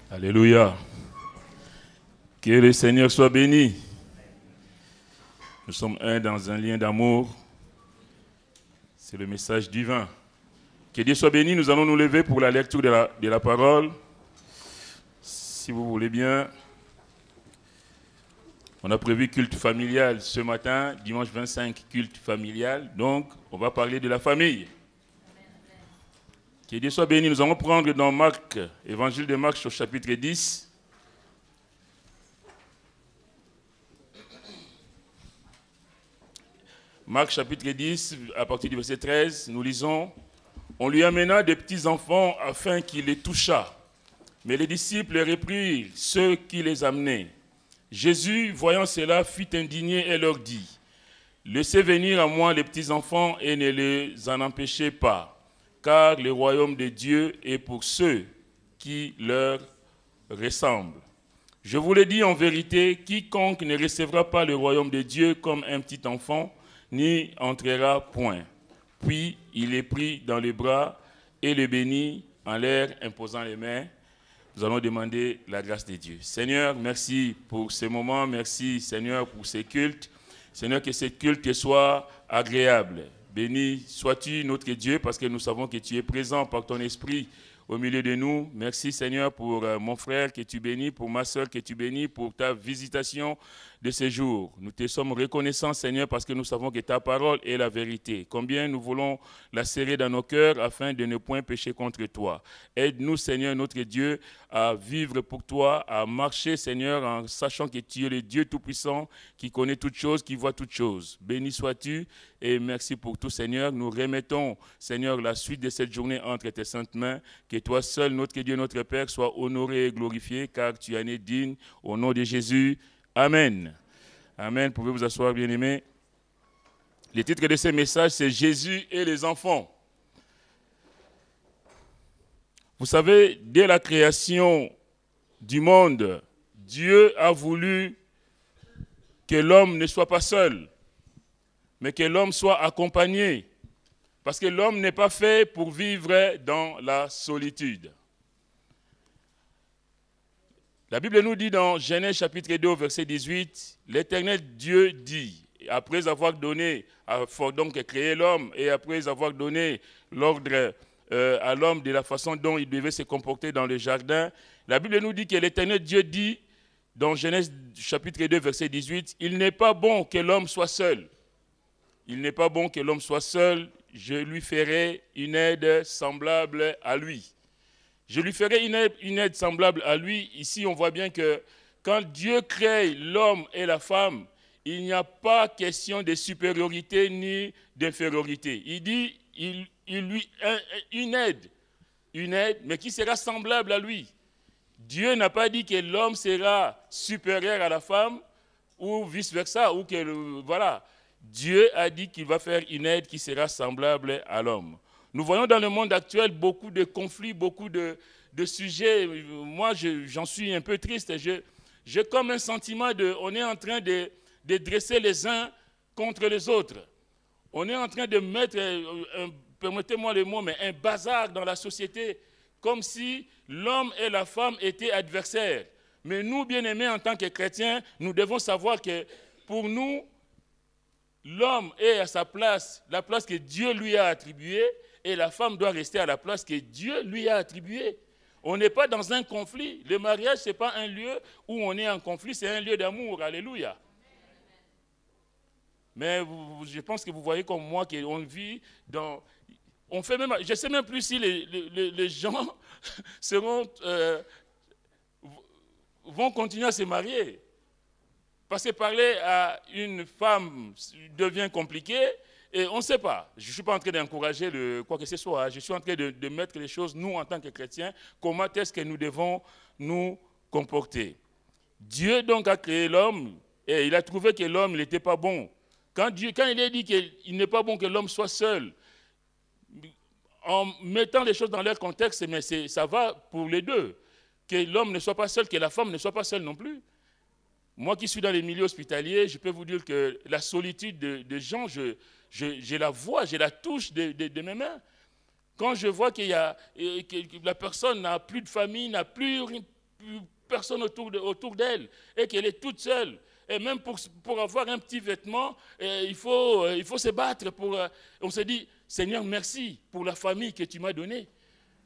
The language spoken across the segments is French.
Alléluia. Que le Seigneur soit béni. Nous sommes un dans un lien d'amour. C'est le message divin. Que Dieu soit béni. Nous allons nous lever pour la lecture de la parole. Si vous voulez bien. On a prévu culte familial ce matin, dimanche 25, culte familial. Donc, on va parler de la famille. Que Dieu soit béni. Nous allons prendre dans Marc, évangile de Marc au chapitre 10. Marc chapitre 10, à partir du verset 13, nous lisons « On lui amena des petits enfants afin qu'il les touchât. Mais les disciples reprirent ceux qui les amenaient. Jésus, voyant cela, fut indigné et leur dit « Laissez venir à moi les petits enfants et ne les en empêchez pas. Car le royaume de Dieu est pour ceux qui leur ressemblent. Je vous le dis en vérité, quiconque ne recevra pas le royaume de Dieu comme un petit enfant, n'y entrera point. » Puis il les prit dans les bras et le bénit en l'air, imposant les mains. Nous allons demander la grâce de Dieu. Seigneur, merci pour ce moment. Merci, Seigneur, pour ces cultes. Seigneur, que ces cultes soient agréables. Béni sois-tu, notre Dieu, parce que nous savons que tu es présent par ton esprit au milieu de nous. Merci, Seigneur, pour mon frère que tu bénis, pour ma soeur que tu bénis, pour ta visitation de ce jour. Nous te sommes reconnaissants, Seigneur, parce que nous savons que ta parole est la vérité. Combien nous voulons la serrer dans nos cœurs afin de ne point pécher contre toi. Aide-nous, Seigneur, notre Dieu, à vivre pour toi, à marcher, Seigneur, en sachant que tu es le Dieu Tout-Puissant, qui connaît toutes choses, qui voit toutes choses. Béni sois-tu et merci pour tout, Seigneur. Nous remettons, Seigneur, la suite de cette journée entre tes saintes mains. Que toi seul, notre Dieu, notre Père, sois honoré et glorifié, car tu en es digne. Au nom de Jésus, Amen. Amen. Pouvez vous asseoir, bien-aimés. Le titre de ce message, c'est « Jésus et les enfants ». Vous savez, dès la création du monde, Dieu a voulu que l'homme ne soit pas seul, mais que l'homme soit accompagné. Parce que l'homme n'est pas fait pour vivre dans la solitude. La Bible nous dit dans Genèse chapitre 2, verset 18, l'Éternel Dieu dit, après avoir donné, donc créé l'homme, et après avoir donné l'ordre à l'homme de la façon dont il devait se comporter dans le jardin, la Bible nous dit que l'Éternel Dieu dit, dans Genèse chapitre 2, verset 18, « Il n'est pas bon que l'homme soit seul. Il n'est pas bon que l'homme soit seul, je lui ferai une aide semblable à lui. » Je lui ferai une aide semblable à lui. Ici, on voit bien que quand Dieu crée l'homme et la femme, il n'y a pas question de supériorité ni d'infériorité. Il dit une aide, mais qui sera semblable à lui. Dieu n'a pas dit que l'homme sera supérieur à la femme ou vice-versa, ou que, voilà. Dieu a dit qu'il va faire une aide qui sera semblable à l'homme. Nous voyons dans le monde actuel beaucoup de conflits, beaucoup de sujets. Moi, j'en suis un peu triste. J'ai comme un sentiment on est en train de dresser les uns contre les autres. On est en train de mettre, permettez-moi le mot, mais un bazar dans la société, comme si l'homme et la femme étaient adversaires. Mais nous, bien-aimés, en tant que chrétiens, nous devons savoir que pour nous, l'homme est à sa place, la place que Dieu lui a attribuée, et la femme doit rester à la place que Dieu lui a attribuée. On n'est pas dans un conflit. Le mariage, ce n'est pas un lieu où on est en conflit, c'est un lieu d'amour. Alléluia. Mais je pense que vous voyez comme moi qu'on vit dans... On fait même, je ne sais même plus si les gens vont continuer à se marier. Parce que parler à une femme devient compliqué et on ne sait pas. Je ne suis pas en train d'encourager quoi que ce soit. Je suis en train de mettre les choses, nous, en tant que chrétiens, comment est-ce que nous devons nous comporter. Dieu, donc, a créé l'homme et il a trouvé que l'homme n'était pas bon. Quand il a dit qu'il n'est pas bon que l'homme soit seul, en mettant les choses dans leur contexte, mais ça va pour les deux. Que l'homme ne soit pas seul, que la femme ne soit pas seule non plus. Moi qui suis dans les milieux hospitaliers, je peux vous dire que la solitude de gens, je la vois, je la touche de mes mains. Quand je vois que la personne n'a plus de famille, n'a plus personne autour d'elle et qu'elle est toute seule. Et même pour avoir un petit vêtement, il faut se battre. On se dit, Seigneur, merci pour la famille que tu m'as donnée.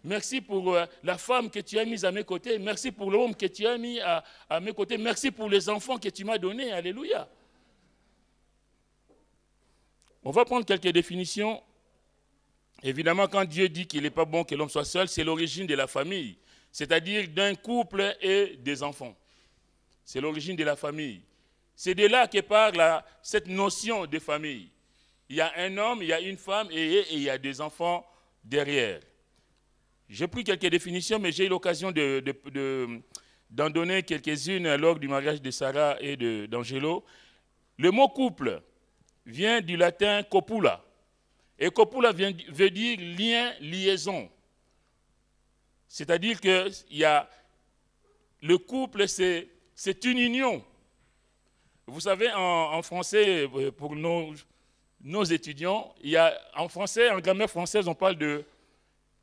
Merci pour la femme que tu as mise à mes côtés. Merci pour l'homme que tu as mis à mes côtés. Merci pour les enfants que tu m'as donnés. Alléluia. On va prendre quelques définitions. Évidemment, quand Dieu dit qu'il n'est pas bon que l'homme soit seul, c'est l'origine de la famille. C'est-à-dire d'un couple et des enfants. C'est l'origine de la famille. C'est de là que part cette notion de famille. Il y a un homme, il y a une femme et il y a des enfants derrière. J'ai pris quelques définitions, mais j'ai eu l'occasion d'en donner quelques-unes lors du mariage de Sarah et d'Angelo. Le mot couple vient du latin copula. Et copula veut dire lien, liaison. C'est-à-dire que le couple, c'est une union. Vous savez, en français, pour nos étudiants, en français, en grammaire française, on parle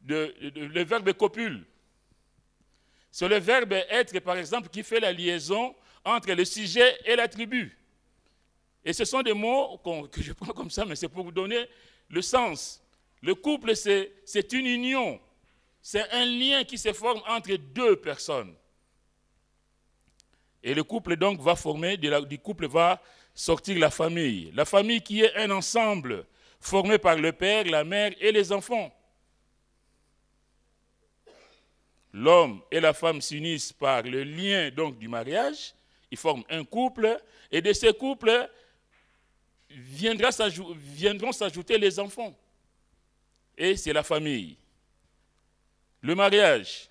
le verbe copule. C'est le verbe être, par exemple, qui fait la liaison entre le sujet et l'attribut. Et ce sont des mots que je prends comme ça, mais c'est pour vous donner le sens. Le couple, c'est une union. C'est un lien qui se forme entre deux personnes. Et le couple donc va former, du couple va sortir la famille. La famille qui est un ensemble formé par le père, la mère et les enfants. L'homme et la femme s'unissent par le lien donc du mariage. Ils forment un couple. Et de ce couple viendront s'ajouter les enfants. Et c'est la famille. Le mariage,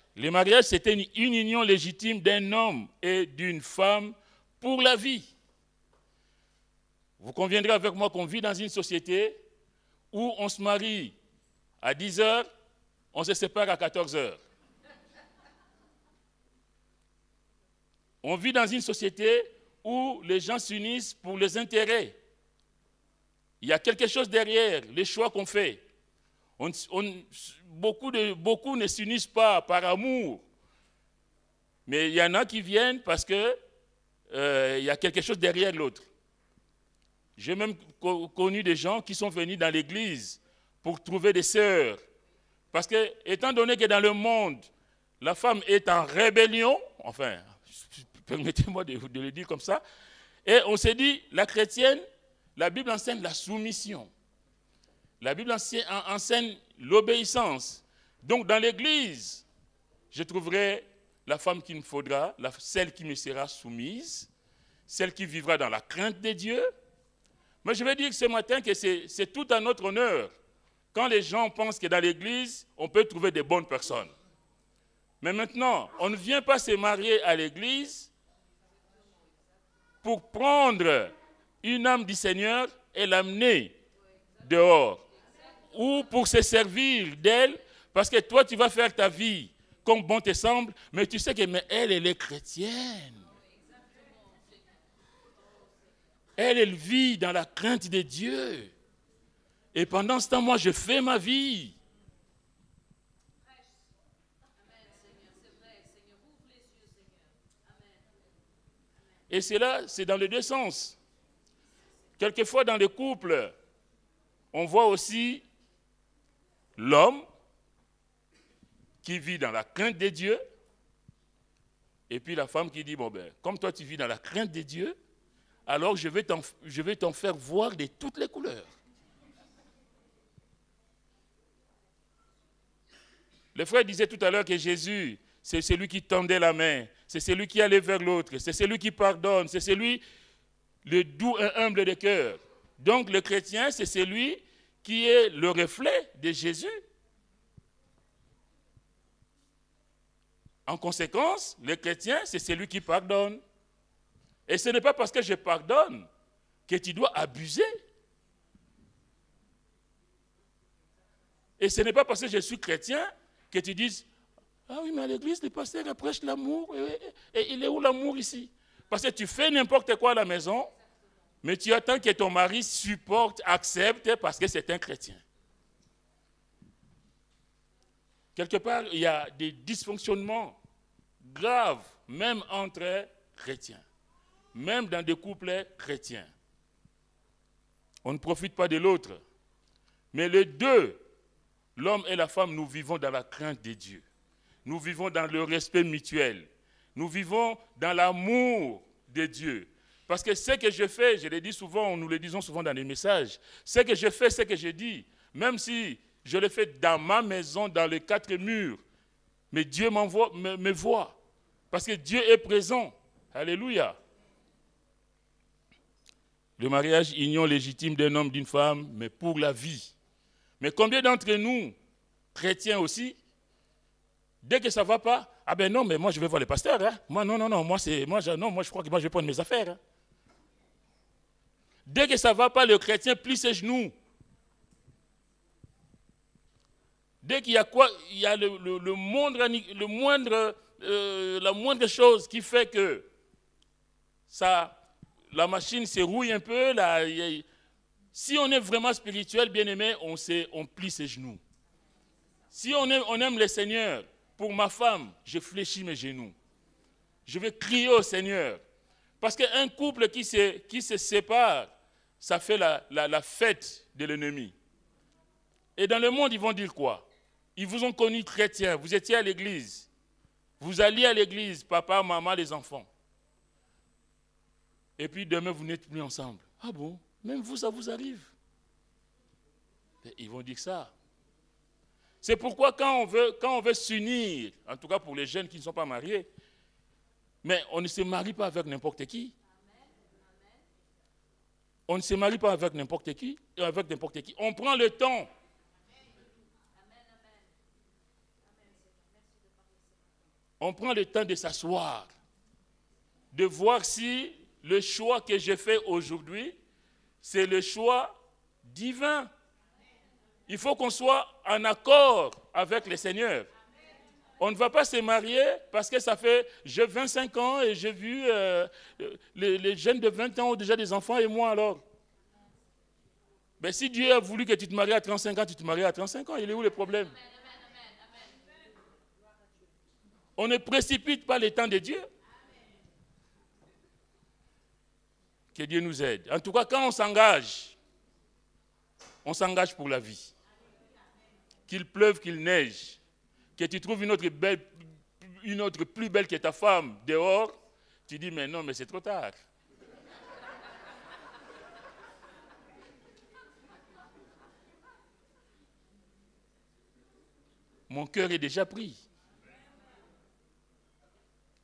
c'était une union légitime d'un homme et d'une femme pour la vie. Vous conviendrez avec moi qu'on vit dans une société où on se marie à 10 heures, on se sépare à 14 heures. On vit dans une société où les gens s'unissent pour les intérêts. Il y a quelque chose derrière les choix qu'on fait. Beaucoup ne s'unissent pas par amour, mais il y en a qui viennent parce qu'il y a quelque chose derrière l'autre. J'ai même connu des gens qui sont venus dans l'église pour trouver des sœurs. Parce que, étant donné que dans le monde, la femme est en rébellion, enfin, permettez-moi de le dire comme ça, et on s'est dit, la chrétienne, la Bible enseigne la soumission. La Bible enseigne l'obéissance. Donc dans l'église, je trouverai la femme qu'il me faudra, celle qui me sera soumise, celle qui vivra dans la crainte de Dieu. Mais je vais dire ce matin que c'est tout à notre honneur quand les gens pensent que dans l'église, on peut trouver des bonnes personnes. Mais maintenant, on ne vient pas se marier à l'église pour prendre une âme du Seigneur et l'amener dehors. Ou pour se servir d'elle, parce que toi, tu vas faire ta vie comme bon te semble, mais tu sais que elle est chrétienne. Elle vit dans la crainte de Dieu. Et pendant ce temps, moi, je fais ma vie. Et c'est dans les deux sens. Quelquefois, dans les couples, on voit aussi l'homme qui vit dans la crainte de Dieu, et puis la femme qui dit, bon ben, comme toi tu vis dans la crainte de Dieu, alors je vais t'en faire voir de toutes les couleurs. Le frère disait tout à l'heure que Jésus, c'est celui qui tendait la main, c'est celui qui allait vers l'autre, c'est celui qui pardonne, c'est celui, le doux et humble de cœur. Donc le chrétien, c'est celui qui est le reflet de Jésus. En conséquence, le chrétien, c'est celui qui pardonne. Et ce n'est pas parce que je pardonne que tu dois abuser. Et ce n'est pas parce que je suis chrétien que tu dises, ah oui, mais à l'église, le pasteur prêche l'amour. Et il est où l'amour ici? Parce que tu fais n'importe quoi à la maison, mais tu attends que ton mari supporte, accepte, parce que c'est un chrétien. Quelque part, il y a des dysfonctionnements grave, même entre chrétiens, même dans des couples chrétiens. On ne profite pas de l'autre. Mais les deux, l'homme et la femme, nous vivons dans la crainte de Dieu. Nous vivons dans le respect mutuel. Nous vivons dans l'amour de Dieu. Parce que ce que je fais, je le dis souvent, nous le disons souvent dans les messages, ce que je fais, ce que je dis, même si je le fais dans ma maison, dans les quatre murs, mais Dieu me voit. Parce que Dieu est présent. Alléluia. Le mariage, union légitime d'un homme, d'une femme, mais pour la vie. Mais combien d'entre nous, chrétiens aussi, dès que ça ne va pas, ah ben non, mais moi je vais voir le pasteur. Hein. Moi, non, moi je crois que moi je vais prendre mes affaires. Hein. Dès que ça ne va pas, le chrétien plie ses genoux. Dès qu'il y a quoi, il y a la moindre chose qui fait que la machine se rouille un peu. Si on est vraiment spirituel, bien-aimé, on plie ses genoux. Si on aime le Seigneur, pour ma femme, je fléchis mes genoux. Je vais crier au Seigneur. Parce qu'un couple qui se sépare, ça fait la fête de l'ennemi. Et dans le monde, ils vont dire quoi? Ils vous ont connu chrétiens, vous étiez à l'église. Vous alliez à l'église, papa, maman, les enfants. Et puis demain, vous n'êtes plus ensemble. Ah bon? Même vous, ça vous arrive? Et ils vont dire ça. C'est pourquoi quand on veut s'unir, en tout cas pour les jeunes qui ne sont pas mariés, mais on ne se marie pas avec n'importe qui. On ne se marie pas avec n'importe qui. On prend le temps. On prend le temps de s'asseoir, de voir si le choix que j'ai fait aujourd'hui, c'est le choix divin. Il faut qu'on soit en accord avec le Seigneur. On ne va pas se marier parce que ça fait, j'ai 25 ans et j'ai vu les jeunes de 20 ans ont déjà des enfants et moi alors. Mais si Dieu a voulu que tu te maries à 35 ans, tu te maries à 35 ans, il est où le problème? On ne précipite pas le temps de Dieu. Que Dieu nous aide. En tout cas, quand on s'engage pour la vie. Qu'il pleuve, qu'il neige, que tu trouves une autre plus belle que ta femme dehors, tu dis, mais non, mais c'est trop tard. Mon cœur est déjà pris.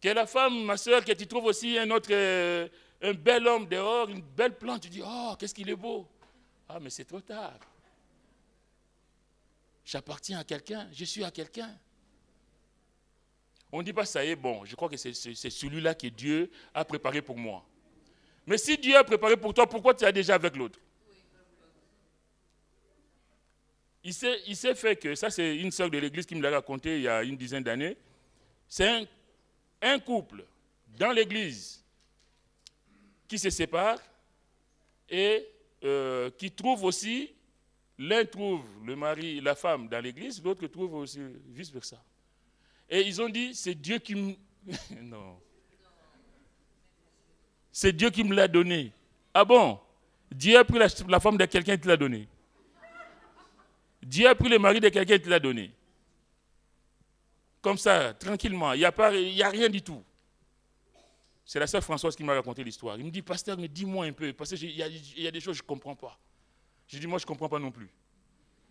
Que la femme, ma soeur, que tu trouves aussi un bel homme dehors, une belle plante, tu dis, oh, qu'est-ce qu'il est beau. Ah, mais c'est trop tard. J'appartiens à quelqu'un, je suis à quelqu'un. On ne dit pas, ça y est, bon, je crois que c'est celui-là que Dieu a préparé pour moi. Mais si Dieu a préparé pour toi, pourquoi tu es déjà avec l'autre? Il s'est fait que, ça c'est une sœur de l'église qui me l'a raconté il y a une dizaine d'années, c'est un couple dans l'église qui se sépare et qui trouve aussi, l'un trouve le mari, la femme dans l'église, l'autre trouve aussi vice-versa. Et ils ont dit, c'est Dieu qui me... non. C'est Dieu qui me l'a donné. Ah bon? Dieu a pris la femme de quelqu'un et te l'a donné. Dieu a pris le mari de quelqu'un et te l'a donné. Comme ça, tranquillement, il n'y a rien du tout. C'est la sœur Françoise qui m'a raconté l'histoire. Il me dit, pasteur, mais dis-moi un peu, parce qu'il y a des choses que je ne comprends pas. Je dis, moi, je ne comprends pas non plus.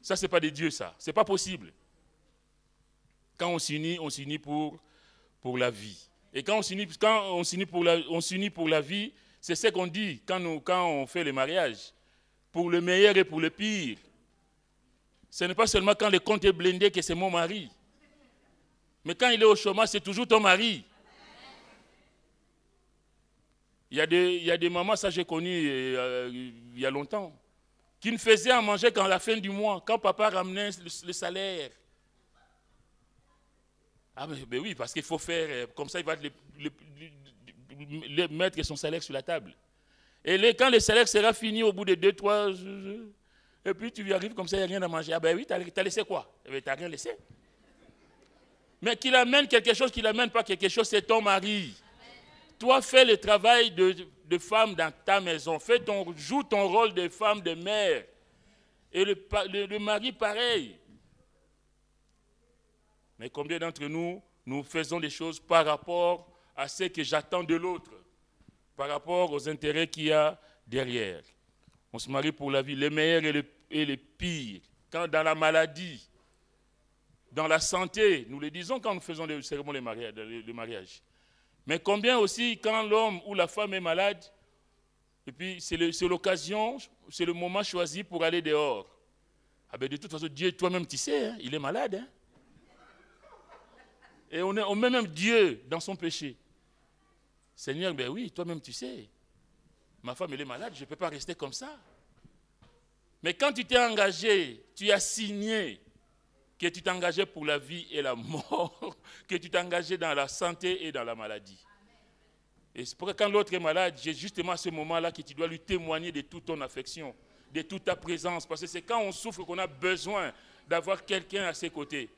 Ça, ce n'est pas de Dieu, ça. Ce n'est pas possible. Quand on s'unit pour la vie. Et quand on s'unit pour la vie, c'est ce qu'on dit quand on fait le mariage. Pour le meilleur et pour le pire. Ce n'est pas seulement quand le compte est blindé que c'est mon mari. Mais quand il est au chômage, c'est toujours ton mari. Il y a des mamans, ça j'ai connu il y a longtemps, qui ne faisaient à manger qu'à la fin du mois, quand papa ramenait le salaire. Ah mais oui, parce qu'il faut faire, comme ça il va mettre son salaire sur la table. Et quand le salaire sera fini au bout de 2-3 jours, et puis tu lui arrives comme ça, il n'y a rien à manger. Ah ben oui, tu as laissé quoi? Eh bien, tu n'as rien laissé. Mais qu'il amène quelque chose, qu'il n'amène pas quelque chose, c'est ton mari. Toi, fais le travail de femme dans ta maison. Joue ton rôle de femme, de mère. Et le mari, pareil. Mais combien d'entre nous, nous faisons des choses par rapport à ce que j'attends de l'autre, par rapport aux intérêts qu'il y a derrière. On se marie pour la vie, les meilleurs et les pires. Quand dans la maladie, dans la santé, nous le disons quand nous faisons les cérémonies de mariage. Mais combien aussi quand l'homme ou la femme est malade, et puis c'est l'occasion, c'est le moment choisi pour aller dehors. Ah ben de toute façon, Dieu, toi-même tu sais, hein, il est malade. Hein? Et on met même Dieu dans son péché. Seigneur, ben oui, toi-même tu sais. Ma femme, elle est malade, je ne peux pas rester comme ça. Mais quand tu t'es engagé, tu as signé que tu t'es engagé pour la vie et la mort, que tu t'es engagé dans la santé et dans la maladie. Et c'est pourquoi quand l'autre est malade, j'ai justement à ce moment-là que tu dois lui témoigner de toute ton affection, de toute ta présence. Parce que c'est quand on souffre qu'on a besoin d'avoir quelqu'un à ses côtés.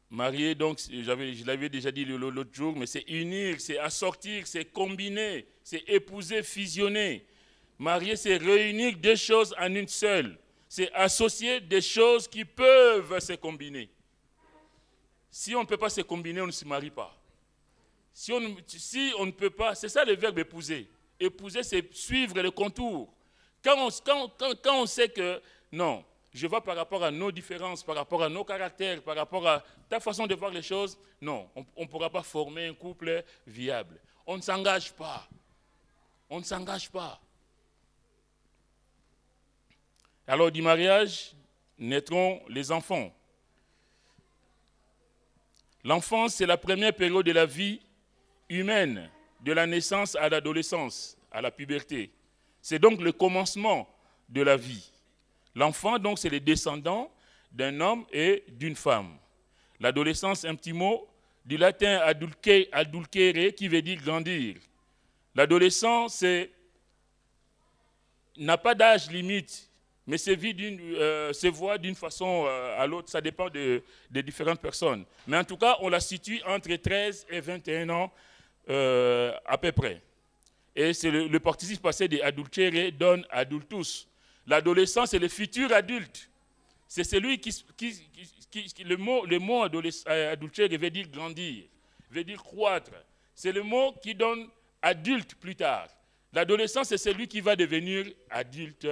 Marié, donc, je l'avais déjà dit l'autre jour, mais c'est unir, c'est assortir, c'est combiner, c'est épouser, fusionner. Marié, c'est réunir deux choses en une seule. C'est associer des choses qui peuvent se combiner. Si on ne peut pas se combiner, on ne se marie pas. Si on ne peut pas, c'est ça le verbe épouser. Épouser, c'est suivre le contour. Quand on sait que, non, je vois par rapport à nos différences, par rapport à nos caractères, par rapport à ta façon de voir les choses, non, on ne pourra pas former un couple viable. On ne s'engage pas. On ne s'engage pas. Alors du mariage naîtront les enfants. L'enfance, c'est la première période de la vie humaine, de la naissance à l'adolescence, à la puberté. C'est donc le commencement de la vie. L'enfant, donc, c'est les descendants d'un homme et d'une femme. L'adolescence, un petit mot, du latin adulcere, qui veut dire grandir. L'adolescent, n'a pas d'âge limite, mais se voit d'une façon à l'autre, ça dépend des différentes personnes. Mais en tout cas, on la situe entre 13 et 21 ans à peu près. Et c'est le participe passé de adulcere donne adultus. L'adolescent, c'est le futur adulte. C'est celui le mot adultère veut dire grandir, veut dire croître. C'est le mot qui donne adulte plus tard. L'adolescent, c'est celui qui va devenir adulte.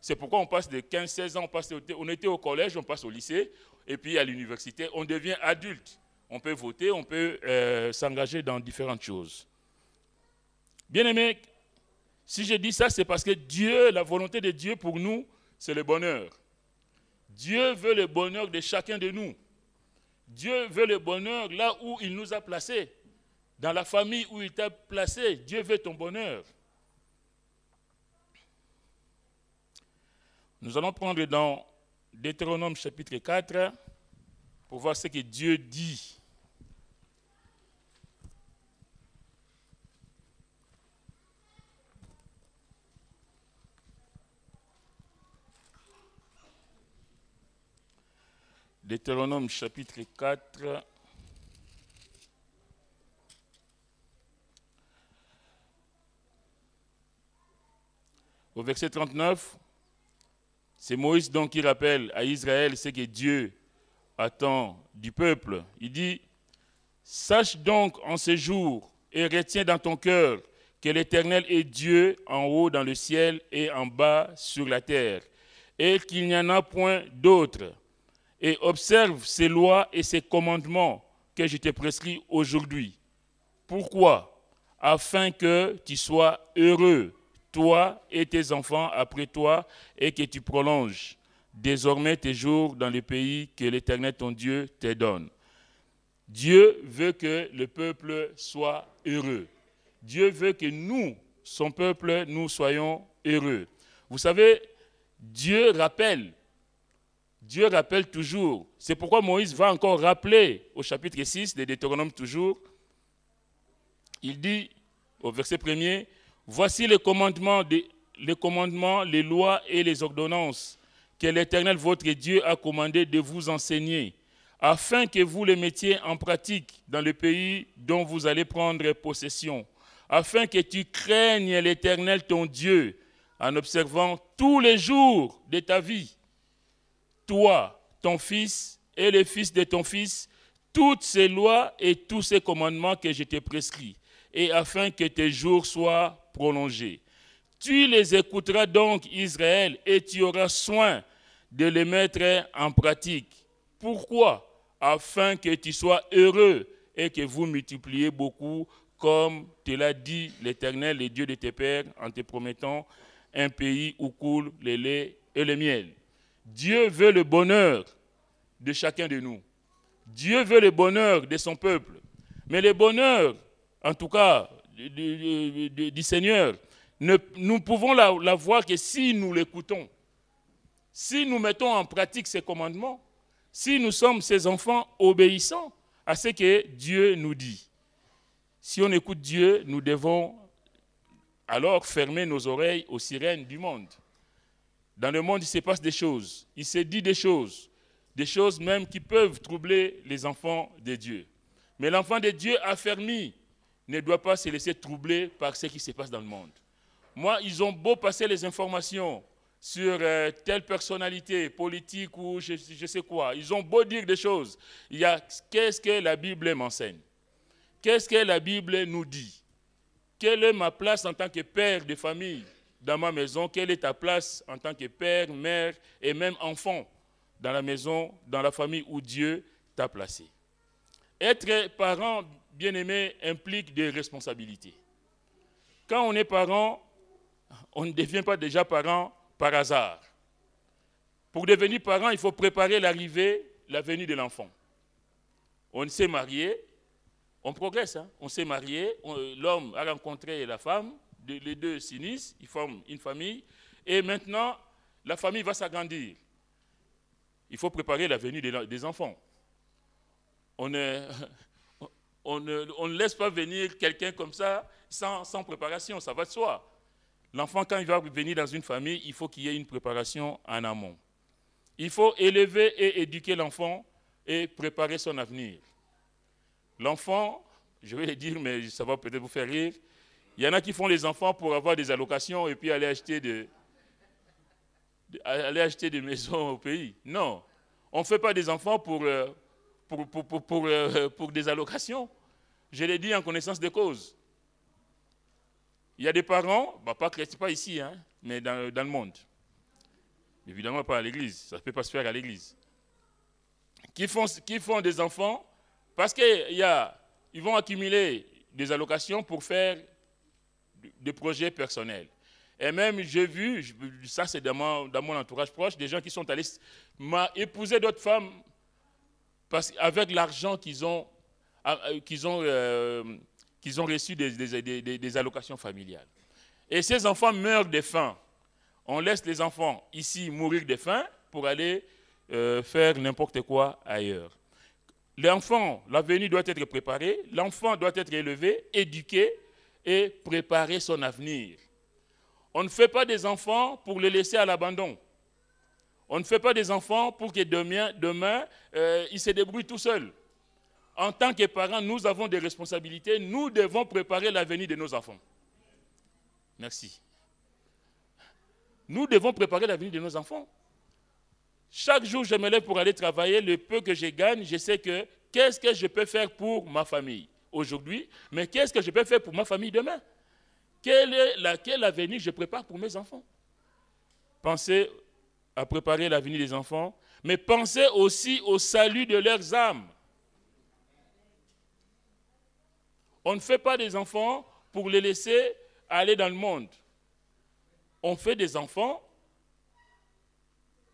C'est pourquoi on passe de 15-16 ans, on était au collège, on passe au lycée, et puis à l'université, on devient adulte. On peut voter, on peut s'engager dans différentes choses. Bien-aimés, si je dis ça, c'est parce que Dieu, la volonté de Dieu pour nous, c'est le bonheur. Dieu veut le bonheur de chacun de nous. Dieu veut le bonheur là où il nous a placés. Dans la famille où il t'a placé, Dieu veut ton bonheur. Nous allons prendre dans Deutéronome chapitre 4 pour voir ce que Dieu dit. Deutéronome chapitre 4. Au verset 39, c'est Moïse donc qui rappelle à Israël ce que Dieu attend du peuple. Il dit, « Sache donc en ce jour et retiens dans ton cœur que l'Éternel est Dieu en haut dans le ciel et en bas sur la terre, et qu'il n'y en a point d'autre. Et observe ces lois et ces commandements que je te prescris aujourd'hui. Pourquoi? Afin que tu sois heureux, toi et tes enfants après toi, et que tu prolonges désormais tes jours dans le pays que l'Éternel ton Dieu te donne. » Dieu veut que le peuple soit heureux. Dieu veut que nous, son peuple, nous soyons heureux. Vous savez, Dieu rappelle toujours. C'est pourquoi Moïse va encore rappeler au chapitre 6 de Deutéronome toujours. Il dit au verset 1er, « Voici les commandements, les lois et les ordonnances que l'Éternel votre Dieu a commandé de vous enseigner, afin que vous les mettiez en pratique dans le pays dont vous allez prendre possession, afin que tu craignes l'Éternel ton Dieu en observant tous les jours de ta vie, toi, ton fils et les fils de ton fils, toutes ces lois et tous ces commandements que je t'ai prescrits, et afin que tes jours soient prolongés. Tu les écouteras donc, Israël, et tu auras soin de les mettre en pratique. Pourquoi? Afin que tu sois heureux et que vous multipliez beaucoup, comme te l'a dit l'Éternel, le Dieu de tes pères, en te promettant un pays où coule le lait et le miel. Dieu veut le bonheur de chacun de nous. Dieu veut le bonheur de son peuple. Mais le bonheur, en tout cas, du Seigneur, nous pouvons l'avoir que si nous l'écoutons, si nous mettons en pratique ses commandements, si nous sommes ses enfants obéissants à ce que Dieu nous dit. Si on écoute Dieu, nous devons alors fermer nos oreilles aux sirènes du monde. Dans le monde, il se passe des choses, il se dit des choses même qui peuvent troubler les enfants de Dieu. Mais l'enfant de Dieu affermi ne doit pas se laisser troubler par ce qui se passe dans le monde. Moi, ils ont beau passer les informations sur telle personnalité politique ou je sais quoi, ils ont beau dire des choses. Il y a qu'est-ce que la Bible m'enseigne? Qu'est-ce que la Bible nous dit? Quelle est ma place en tant que père de famille dans ma maison? Quelle est ta place en tant que père, mère et même enfant dans la maison, dans la famille où Dieu t'a placé? Être parent, bien-aimé, implique des responsabilités. Quand on est parent, on ne devient pas déjà parent par hasard. Pour devenir parent, il faut préparer la venue de l'enfant. On s'est marié, on progresse, hein? On s'est marié, l'homme a rencontré la femme, les deux s'unissent, ils forment une famille, et maintenant, la famille va s'agrandir. Il faut préparer la venue des enfants. On ne laisse pas venir quelqu'un comme ça sans préparation, ça va de soi. L'enfant, quand il va venir dans une famille, il faut qu'il y ait une préparation en amont. Il faut élever et éduquer l'enfant et préparer son avenir. L'enfant, je vais le dire, mais ça va peut-être vous faire rire, il y en a qui font les enfants pour avoir des allocations et puis aller acheter des maisons au pays. Non, on ne fait pas des enfants pour des allocations. Je l'ai dit en connaissance de cause. Il y a des parents, pas ici, hein, mais dans le monde. Évidemment pas à l'église, ça ne peut pas se faire à l'église. Qui font des enfants parce qu'ils vont accumuler des allocations pour faire des projets personnels. Et même, j'ai vu, ça c'est dans mon entourage proche, des gens qui sont allés épouser d'autres femmes avec l'argent qu'ils ont reçu des allocations familiales. Et ces enfants meurent de faim. On laisse les enfants ici mourir de faim pour aller faire n'importe quoi ailleurs. L'enfant, l'avenir doit être préparé, l'enfant doit être élevé, éduqué et préparer son avenir. On ne fait pas des enfants pour les laisser à l'abandon. On ne fait pas des enfants pour que demain ils se débrouillent tout seuls. En tant que parents, nous avons des responsabilités. Nous devons préparer l'avenir de nos enfants. Merci. Nous devons préparer l'avenir de nos enfants. Chaque jour, je me lève pour aller travailler. Le peu que je gagne, je sais que qu'est-ce que je peux faire pour ma famille aujourd'hui, mais qu'est-ce que je peux faire pour ma famille demain? Quel avenir je prépare pour mes enfants? Pensez à préparer l'avenir des enfants, mais pensez aussi au salut de leurs âmes. On ne fait pas des enfants pour les laisser aller dans le monde. On fait des enfants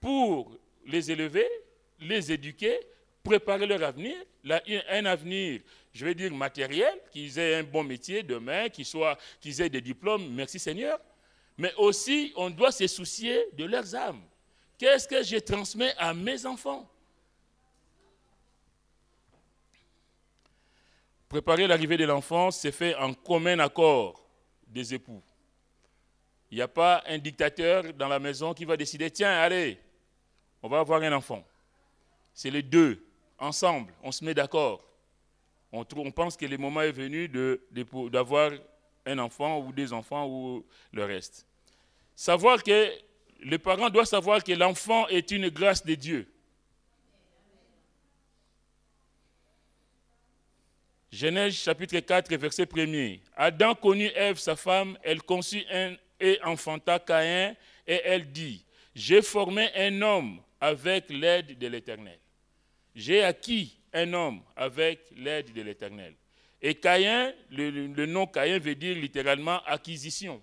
pour les élever, les éduquer, préparer leur avenir, un avenir, je vais dire matériel, qu'ils aient un bon métier demain, qu'ils aient des diplômes, merci Seigneur. Mais aussi, on doit se soucier de leurs âmes. Qu'est-ce que je transmets à mes enfants? Préparer l'arrivée de l'enfant, c'est fait en commun accord des époux. Il n'y a pas un dictateur dans la maison qui va décider, tiens, allez, on va avoir un enfant. C'est les deux, ensemble, on se met d'accord. On pense que le moment est venu d'avoir un enfant ou des enfants ou le reste. Savoir que le parent doit savoir que l'enfant est une grâce de Dieu. Genèse chapitre 4, verset 1er. Adam connut Ève, sa femme, elle conçut et enfanta Caïn, et elle dit, j'ai formé un homme avec l'aide de l'Éternel. J'ai acquis un homme avec l'aide de l'Éternel. Et Caïn, le nom Caïn veut dire littéralement acquisition.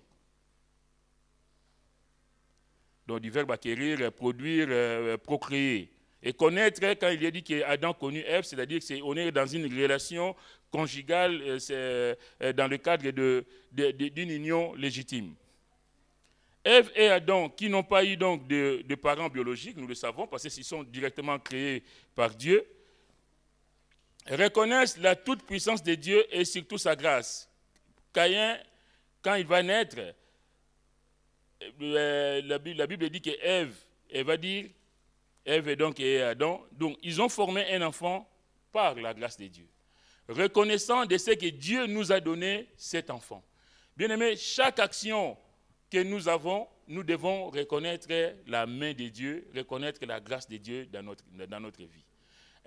Donc du verbe acquérir, produire, procréer. Et connaître, quand il est dit qu'Adam connut Ève, c'est-à-dire qu'on est dans une relation conjugale, dans le cadre d'une union légitime. Ève et Adam, qui n'ont pas eu donc de parents biologiques, nous le savons, parce qu'ils sont directement créés par Dieu, reconnaissent la toute-puissance de Dieu et surtout sa grâce. Caïn, quand il va naître, la Bible dit que Ève, elle va dire, Ève et Adam, donc ils ont formé un enfant par la grâce de Dieu, reconnaissant de ce que Dieu nous a donné cet enfant. Bien-aimés, chaque action que nous avons, nous devons reconnaître la main de Dieu, reconnaître la grâce de Dieu dans notre vie.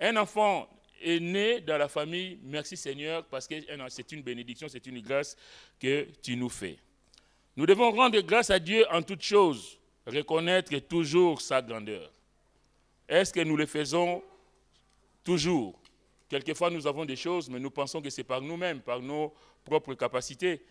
Un enfant est né dans la famille, merci Seigneur, parce que c'est une bénédiction, c'est une grâce que tu nous fais. Nous devons rendre grâce à Dieu en toutes choses, reconnaître toujours sa grandeur. Est-ce que nous le faisons toujours? Quelquefois, nous avons des choses, mais nous pensons que c'est par nous-mêmes, par nos propres capacités.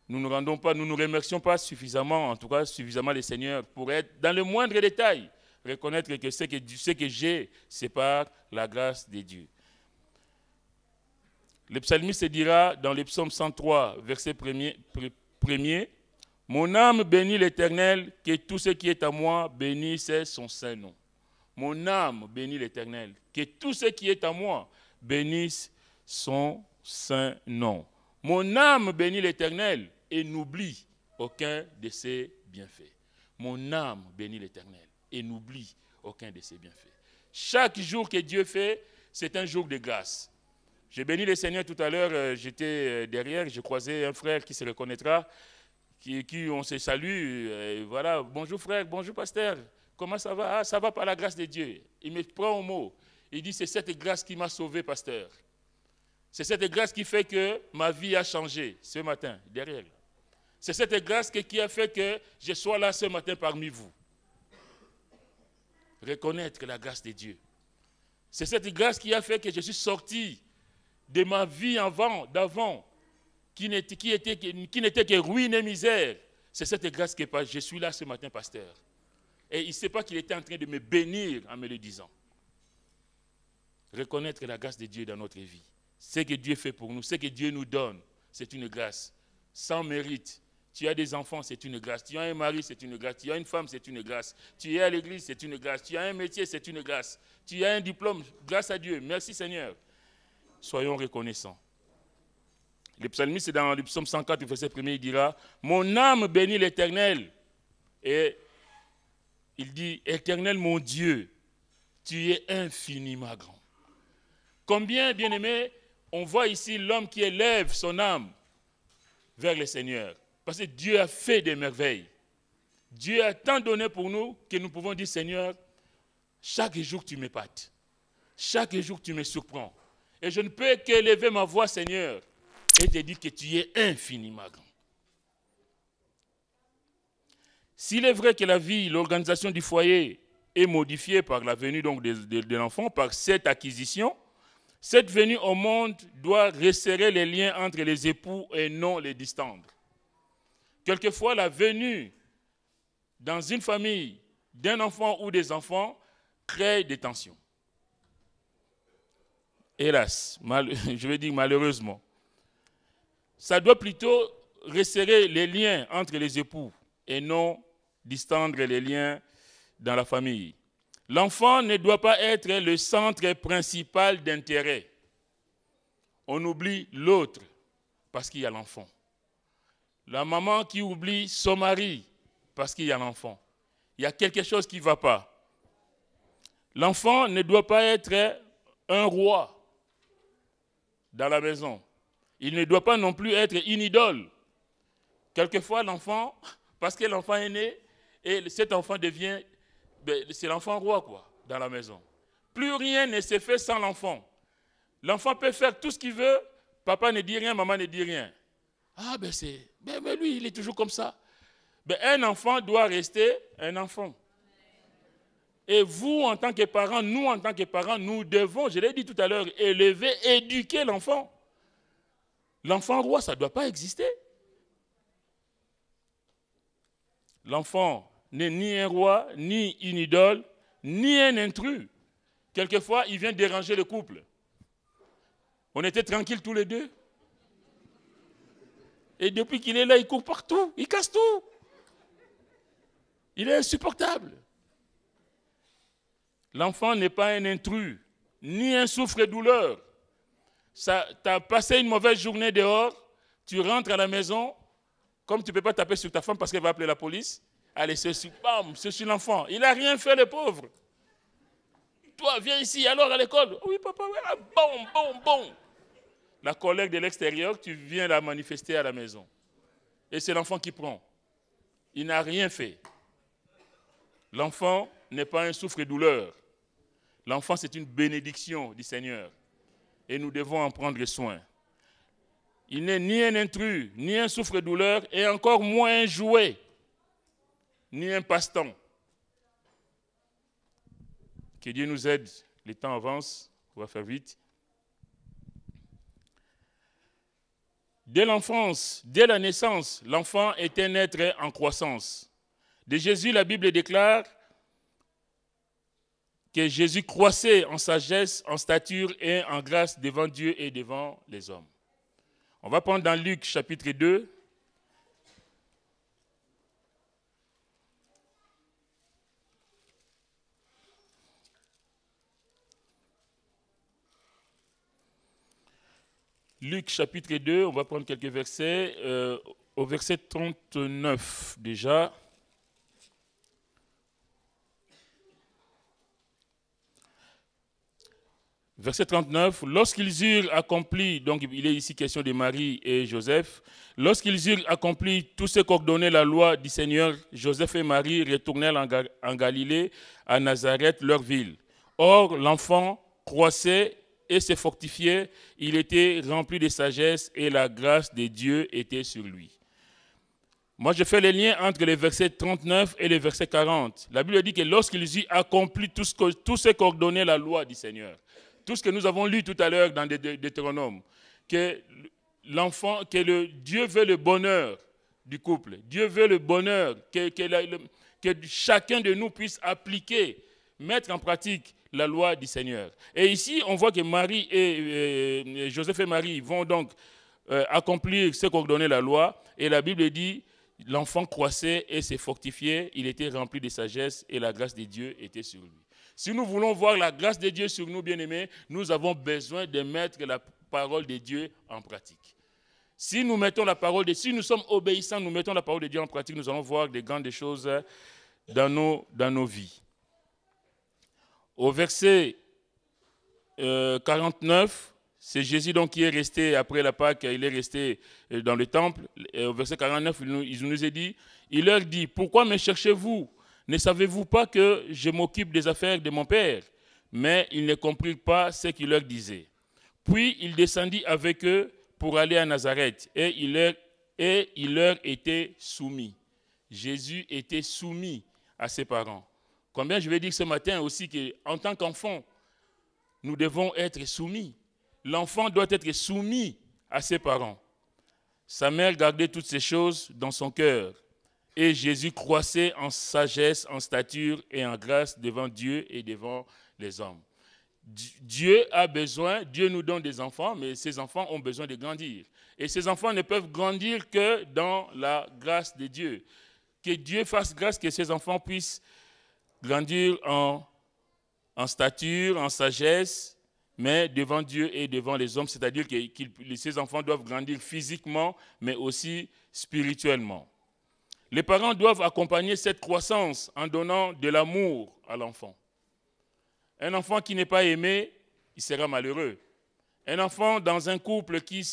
Nous ne nous remercions pas suffisamment, en tout cas suffisamment le Seigneur, pour être dans le moindre détail, reconnaître que ce que j'ai, c'est par la grâce de Dieu. Le psalmiste dira dans le psaume 103, verset 1er, « Mon âme bénit l'Éternel, que tout ce qui est à moi bénisse son saint nom. » Mon âme bénit l'Éternel, que tout ce qui est à moi bénisse son saint nom. Mon âme bénit l'Éternel et n'oublie aucun de ses bienfaits. Mon âme bénit l'Éternel et n'oublie aucun de ses bienfaits. Chaque jour que Dieu fait, c'est un jour de grâce. J'ai béni le Seigneur tout à l'heure, j'étais derrière, j'ai croisé un frère qui se reconnaîtra, qui on se salue, voilà, bonjour frère, bonjour pasteur. Comment ça va? Ah, ça va par la grâce de Dieu. Il me prend au mot. Il dit, c'est cette grâce qui m'a sauvé, pasteur. C'est cette grâce qui fait que ma vie a changé ce matin, derrière. C'est cette grâce qui a fait que je sois là ce matin parmi vous. Reconnaître la grâce de Dieu. C'est cette grâce qui a fait que je suis sorti de ma vie d'avant, qui n'était que ruine et misère. C'est cette grâce que je suis là ce matin, pasteur. Et il ne sait pas qu'il était en train de me bénir en me le disant. Reconnaître la grâce de Dieu dans notre vie. Ce que Dieu fait pour nous, ce que Dieu nous donne, c'est une grâce. Sans mérite. Tu as des enfants, c'est une grâce. Tu as un mari, c'est une grâce. Tu as une femme, c'est une grâce. Tu es à l'église, c'est une grâce. Tu as un métier, c'est une grâce. Tu as un diplôme, grâce à Dieu. Merci Seigneur. Soyons reconnaissants. Le psalmiste, dans le psaume 104, verset 1er, il dira, « Mon âme bénit l'Éternel. » Et il dit, « Éternel mon Dieu, tu es infiniment grand. » Combien, bien-aimés, on voit ici l'homme qui élève son âme vers le Seigneur. Parce que Dieu a fait des merveilles. Dieu a tant donné pour nous que nous pouvons dire, Seigneur, chaque jour tu m'épates. Chaque jour tu me surprends. Et je ne peux qu'élever ma voix, Seigneur, et te dire que tu es infiniment grand. S'il est vrai que la vie, l'organisation du foyer est modifiée par la venue donc de l'enfant, par cette acquisition, cette venue au monde doit resserrer les liens entre les époux et non les distendre. Quelquefois, la venue dans une famille d'un enfant ou des enfants crée des tensions. Hélas, je vais dire malheureusement. Ça doit plutôt resserrer les liens entre les époux et non distendre les liens dans la famille. L'enfant ne doit pas être le centre principal d'intérêt. On oublie l'autre parce qu'il y a l'enfant. La maman qui oublie son mari parce qu'il y a l'enfant. Il y a quelque chose qui ne va pas. L'enfant ne doit pas être un roi dans la maison. Il ne doit pas non plus être une idole. Quelquefois, l'enfant, parce que l'enfant est né, et cet enfant devient, c'est l'enfant roi, quoi, dans la maison. Plus rien ne se fait sans l'enfant. L'enfant peut faire tout ce qu'il veut, papa ne dit rien, maman ne dit rien. Ah, mais lui, il est toujours comme ça. Un enfant doit rester un enfant. Et vous, en tant que parents, nous, en tant que parents, nous devons, je l'ai dit tout à l'heure, élever, éduquer l'enfant. L'enfant roi, ça ne doit pas exister. L'enfant n'est ni un roi, ni une idole, ni un intrus. Quelquefois, il vient déranger le couple. On était tranquilles tous les deux. Et depuis qu'il est là, il court partout, il casse tout. Il est insupportable. L'enfant n'est pas un intrus, ni un souffre-douleur. Tu as passé une mauvaise journée dehors, tu rentres à la maison, comme tu ne peux pas taper sur ta femme parce qu'elle va appeler la police, allez, c'est sur l'enfant. Il n'a rien fait, le pauvre. Toi, viens ici, alors à l'école. Oui, papa, oui. Bon. La colère de l'extérieur, tu viens la manifester à la maison. Et c'est l'enfant qui prend. Il n'a rien fait. L'enfant n'est pas un souffre-douleur. L'enfant, c'est une bénédiction du Seigneur. Et nous devons en prendre soin. Il n'est ni un intrus, ni un souffre-douleur, et encore moins un jouet, ni un passe-temps. Que Dieu nous aide. Les temps avancent, on va faire vite. Dès l'enfance, dès la naissance, l'enfant est un être en croissance. De Jésus, la Bible déclare que Jésus croissait en sagesse, en stature et en grâce devant Dieu et devant les hommes. On va prendre dans Luc chapitre 2. Luc chapitre 2, on va prendre quelques versets, au verset 39 déjà. Verset 39, lorsqu'ils eurent accompli, donc il est ici question de Marie et Joseph, lorsqu'ils eurent accompli tout ce qu'ordonnait la loi du Seigneur, Joseph et Marie retournèrent en Galilée, à Nazareth, leur ville. Or, l'enfant croissait et se fortifiait, il était rempli de sagesse et la grâce de Dieu était sur lui. Moi, je fais le lien entre les versets 39 et les versets 40. La Bible dit que lorsqu'ils eurent accompli tout ce qu'ordonnait la loi du Seigneur, tout ce que nous avons lu tout à l'heure dans Deutéronome, que Dieu veut le bonheur du couple, Dieu veut le bonheur, que chacun de nous puisse appliquer, mettre en pratique la loi du Seigneur. Et ici, on voit que Marie et Joseph et Marie vont donc accomplir ce qu'ordonnait la loi, et la Bible dit, l'enfant croissait et se fortifiait, il était rempli de sagesse et la grâce de Dieu était sur lui. Si nous voulons voir la grâce de Dieu sur nous, bien-aimés, nous avons besoin de mettre la parole de Dieu en pratique. Si nous mettons la parole si nous sommes obéissants, nous mettons la parole de Dieu en pratique, nous allons voir des grandes choses dans nos vies. Au verset 49, c'est Jésus donc qui est resté, après la Pâque, il est resté dans le temple. Et au verset 49, il nous a dit, il leur dit, pourquoi me cherchez-vous? Ne savez-vous pas que je m'occupe des affaires de mon Père? Mais ils ne comprirent pas ce qu'il leur disait. Puis il descendit avec eux pour aller à Nazareth et il leur était soumis. Jésus était soumis à ses parents. Combien je vais dire ce matin aussi qu'en tant qu'enfant, nous devons être soumis. L'enfant doit être soumis à ses parents. Sa mère gardait toutes ces choses dans son cœur. Et Jésus croissait en sagesse, en stature et en grâce devant Dieu et devant les hommes. Dieu nous donne des enfants, mais ces enfants ont besoin de grandir. Et ces enfants ne peuvent grandir que dans la grâce de Dieu. Que Dieu fasse grâce que ces enfants puissent grandir en stature, en sagesse, mais devant Dieu et devant les hommes. C'est-à-dire que ces enfants doivent grandir physiquement, mais aussi spirituellement. Les parents doivent accompagner cette croissance en donnant de l'amour à l'enfant. Un enfant qui n'est pas aimé, il sera malheureux. Un enfant dans un couple qui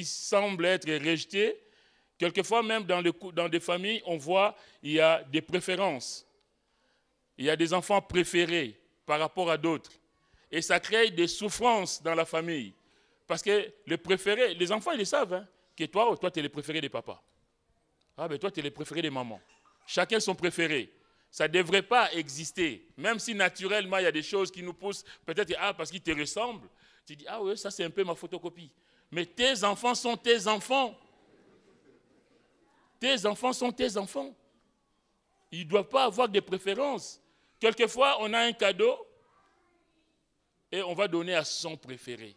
semble être rejeté, quelquefois même dans des familles, on voit il y a des préférences. Il y a des enfants préférés par rapport à d'autres. Et ça crée des souffrances dans la famille. Parce que les enfants, ils le savent, hein, que toi, tu es le préféré des papas. Ah, ben toi, tu es le préféré des mamans. Chacun son préféré. Ça ne devrait pas exister. Même si naturellement, il y a des choses qui nous poussent, peut-être parce qu'ils te ressemblent. Tu dis, ah oui, ça c'est un peu ma photocopie. Mais tes enfants sont tes enfants. Tes enfants sont tes enfants. Ils ne doivent pas avoir de préférences. Quelquefois, on a un cadeau et on va donner à son préféré.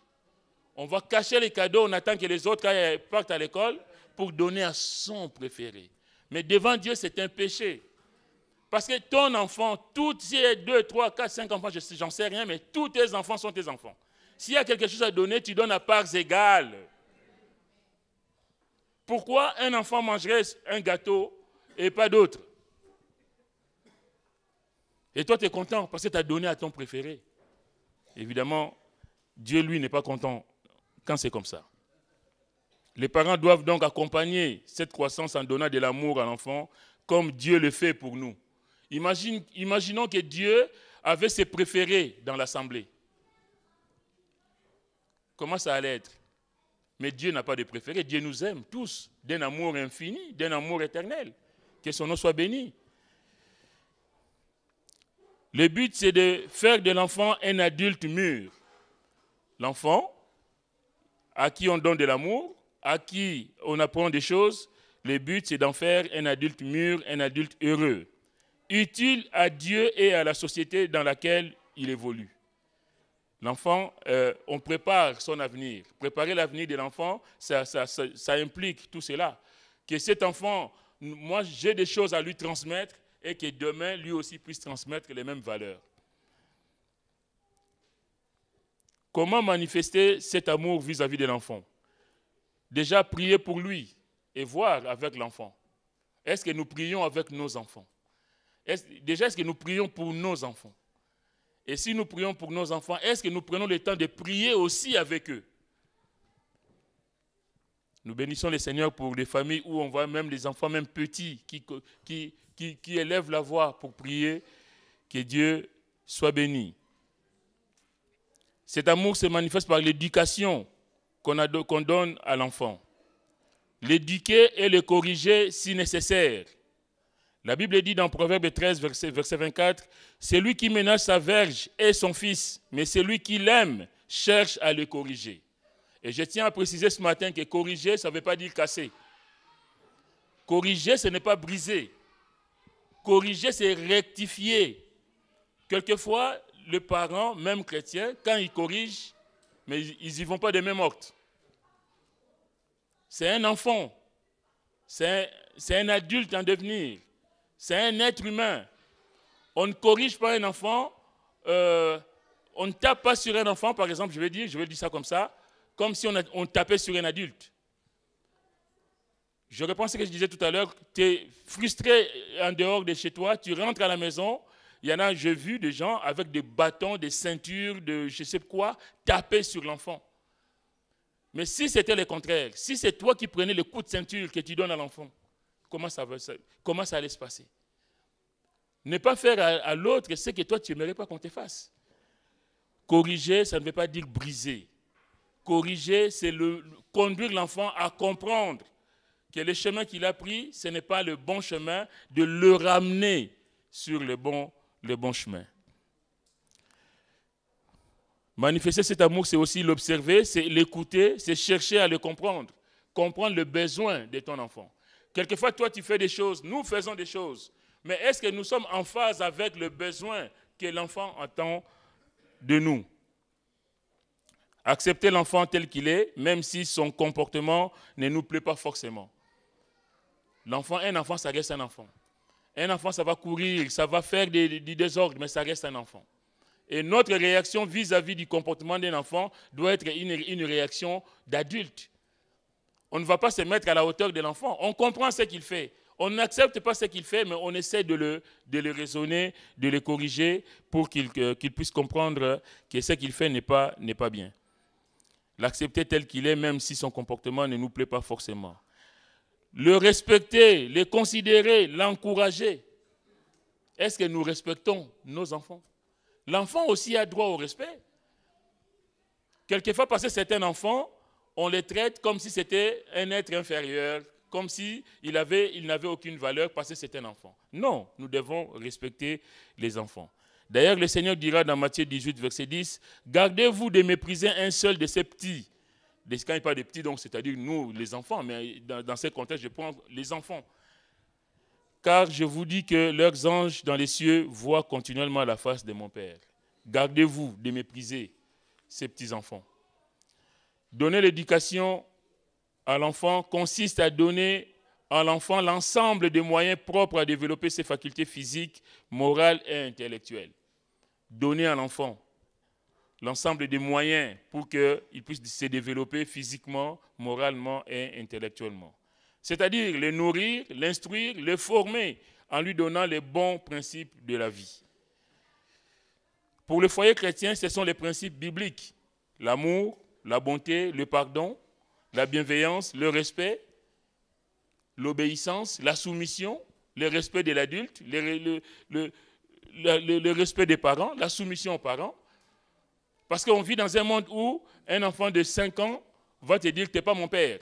On va cacher les cadeaux, on attend que les autres partent à l'école pour donner à son préféré. Mais devant Dieu, c'est un péché. Parce que ton enfant, tous ces 2, 3, 4, 5 enfants, j'en sais rien, mais tous tes enfants sont tes enfants. S'il y a quelque chose à donner, tu donnes à parts égales. Pourquoi un enfant mangerait un gâteau et pas d'autre? Et toi, tu es content parce que tu as donné à ton préféré. Évidemment, Dieu, lui, n'est pas content quand c'est comme ça. Les parents doivent donc accompagner cette croissance en donnant de l'amour à l'enfant, comme Dieu le fait pour nous. Imaginons que Dieu avait ses préférés dans l'assemblée. Comment ça allait être? Mais Dieu n'a pas de préférés. Dieu nous aime tous d'un amour infini, d'un amour éternel. Que son nom soit béni. Le but, c'est de faire de l'enfant un adulte mûr. L'enfant, à qui on donne de l'amour, à qui on apprend des choses, le but, c'est d'en faire un adulte mûr, un adulte heureux, utile à Dieu et à la société dans laquelle il évolue. L'enfant, on prépare son avenir. Préparer l'avenir de l'enfant, ça implique tout cela. Que cet enfant, moi, j'ai des choses à lui transmettre et que demain, lui aussi puisse transmettre les mêmes valeurs. Comment manifester cet amour vis-à-vis de l'enfant? Déjà, prier pour lui et voir avec l'enfant. Est-ce que nous prions avec nos enfants? Est-ce que nous prions pour nos enfants? Et si nous prions pour nos enfants, est-ce que nous prenons le temps de prier aussi avec eux? Nous bénissons le Seigneur pour les familles où on voit même les enfants, même petits, qui élèvent la voix pour prier. Que Dieu soit béni. Cet amour se manifeste par l'éducation qu'on donne à l'enfant. L'éduquer et le corriger si nécessaire. La Bible dit dans Proverbe 13, verset 24, « Celui qui ménage sa verge est son fils, mais celui qui l'aime cherche à le corriger. » Et je tiens à préciser ce matin que corriger, ça ne veut pas dire casser. Corriger, ce n'est pas briser. Corriger, c'est rectifier. Quelquefois, le parent, même chrétien, quand il corrige, mais ils n'y vont pas de même ordre. C'est un enfant. C'est un adulte en devenir. C'est un être humain. On ne corrige pas un enfant, on ne tape pas sur un enfant, par exemple, je vais dire ça comme si on tapait sur un adulte. Je reprends ce que je disais tout à l'heure, tu es frustré en dehors de chez toi, tu rentres à la maison, il y en a, j'ai vu des gens avec des bâtons, des ceintures, de je ne sais quoi, taper sur l'enfant. Mais si c'était le contraire, si c'est toi qui prenais le coup de ceinture que tu donnes à l'enfant, comment ça allait se passer? Ne pas faire à l'autre ce que toi tu n'aimerais pas qu'on te fasse. Corriger, ça ne veut pas dire briser. Corriger, c'est conduire l'enfant à comprendre que le chemin qu'il a pris, ce n'est pas le bon chemin, de le ramener sur le bon chemin. Manifester cet amour, c'est aussi l'observer, c'est l'écouter, c'est chercher à le comprendre. Comprendre le besoin de ton enfant. Quelquefois, toi, tu fais des choses, nous faisons des choses. Mais est-ce que nous sommes en phase avec le besoin que l'enfant attend de nous? Accepter l'enfant tel qu'il est, même si son comportement ne nous plaît pas forcément. Un enfant, ça reste un enfant. Un enfant, ça va courir, ça va faire du désordre, mais ça reste un enfant. Et notre réaction vis-à-vis du comportement d'un enfant doit être une réaction d'adulte. On ne va pas se mettre à la hauteur de l'enfant. On comprend ce qu'il fait. On n'accepte pas ce qu'il fait, mais on essaie de le raisonner, de le corriger pour qu'il puisse comprendre que ce qu'il fait n'est pas bien. L'accepter tel qu'il est, même si son comportement ne nous plaît pas forcément. Le respecter, le considérer, l'encourager. Est-ce que nous respectons nos enfants? L'enfant aussi a droit au respect. Quelquefois, parce que certains enfants, on les traite comme si c'était un être inférieur, comme s'il n'avait aucune valeur parce que c'est un enfant. Non, nous devons respecter les enfants. D'ailleurs, le Seigneur dira dans Matthieu 18, verset 10, « Gardez-vous de mépriser un seul de ces petits. » Quand il parle de petits, donc c'est-à-dire nous, les enfants, mais dans ce contexte, je prends les enfants. « Car je vous dis que leurs anges dans les cieux voient continuellement la face de mon Père. » Gardez-vous de mépriser ces petits-enfants. Donner l'éducation à l'enfant consiste à donner à l'enfant l'ensemble des moyens propres à développer ses facultés physiques, morales et intellectuelles. Donner à l'enfant l'ensemble des moyens pour qu'il puisse se développer physiquement, moralement et intellectuellement. C'est-à-dire le nourrir, l'instruire, le former en lui donnant les bons principes de la vie. Pour le foyer chrétien, ce sont les principes bibliques. L'amour, la bonté, le pardon, la bienveillance, le respect, l'obéissance, la soumission, le respect de l'adulte, le respect des parents, la soumission aux parents. Parce qu'on vit dans un monde où un enfant de 5 ans va te dire que tu n'es pas mon père.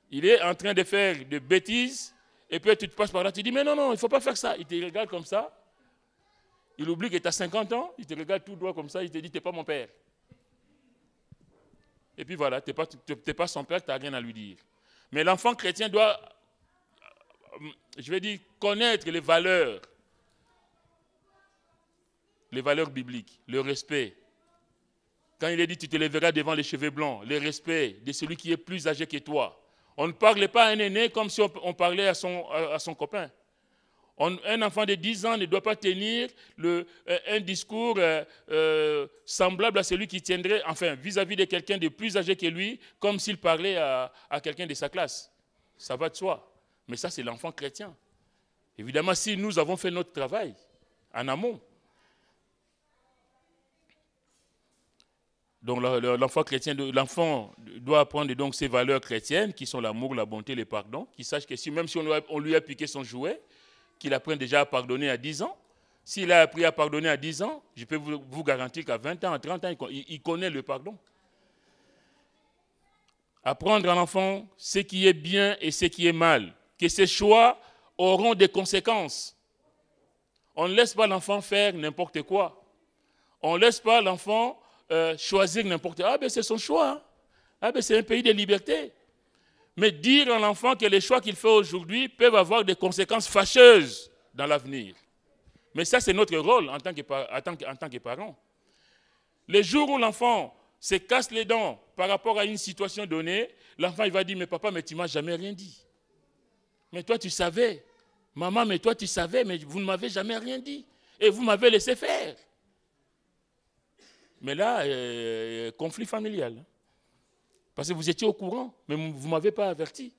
Il est en train de faire des bêtises et puis tu te passes par là, tu dis mais non, il ne faut pas faire ça. Il te regarde comme ça. Il oublie que tu as 50 ans, il te regarde tout droit comme ça, il te dit tu n'es pas mon père. Et puis voilà, tu n'es pas son père, tu n'as rien à lui dire. Mais l'enfant chrétien doit, connaître les valeurs bibliques, le respect. Quand il est dit tu te lèveras devant les cheveux blancs, le respect de celui qui est plus âgé que toi. On ne parle pas à un aîné comme si on parlait à son copain. Un enfant de 10 ans ne doit pas tenir un discours semblable à celui qui tiendrait, enfin, vis-à-vis de quelqu'un de plus âgé que lui, comme s'il parlait à quelqu'un de sa classe. Ça va de soi. Mais ça, c'est l'enfant chrétien. Évidemment, si nous avons fait notre travail en amont, donc l'enfant chrétien, l'enfant doit apprendre donc ces valeurs chrétiennes qui sont l'amour, la bonté, le pardon, qu'il sache que même si on lui a piqué son jouet, qu'il apprenne déjà à pardonner à 10 ans. S'il a appris à pardonner à 10 ans, je peux vous garantir qu'à 20 ans, à 30 ans, il connaît le pardon. Apprendre à l'enfant ce qui est bien et ce qui est mal, que ses choix auront des conséquences. On ne laisse pas l'enfant faire n'importe quoi. On ne laisse pas l'enfant choisir n'importe quoi. Ah ben c'est son choix. Ah ben c'est un pays de liberté. Mais dire à l'enfant que les choix qu'il fait aujourd'hui peuvent avoir des conséquences fâcheuses dans l'avenir. Mais ça, c'est notre rôle en tant que parents. Les jours où l'enfant se casse les dents par rapport à une situation donnée, l'enfant il va dire « Mais papa, mais tu ne m'as jamais rien dit. Mais toi, tu savais. Maman, mais toi, tu savais, mais vous ne m'avez jamais rien dit. Et vous m'avez laissé faire. » Mais là, conflit familial. Parce que vous étiez au courant, mais vous ne m'avez pas averti.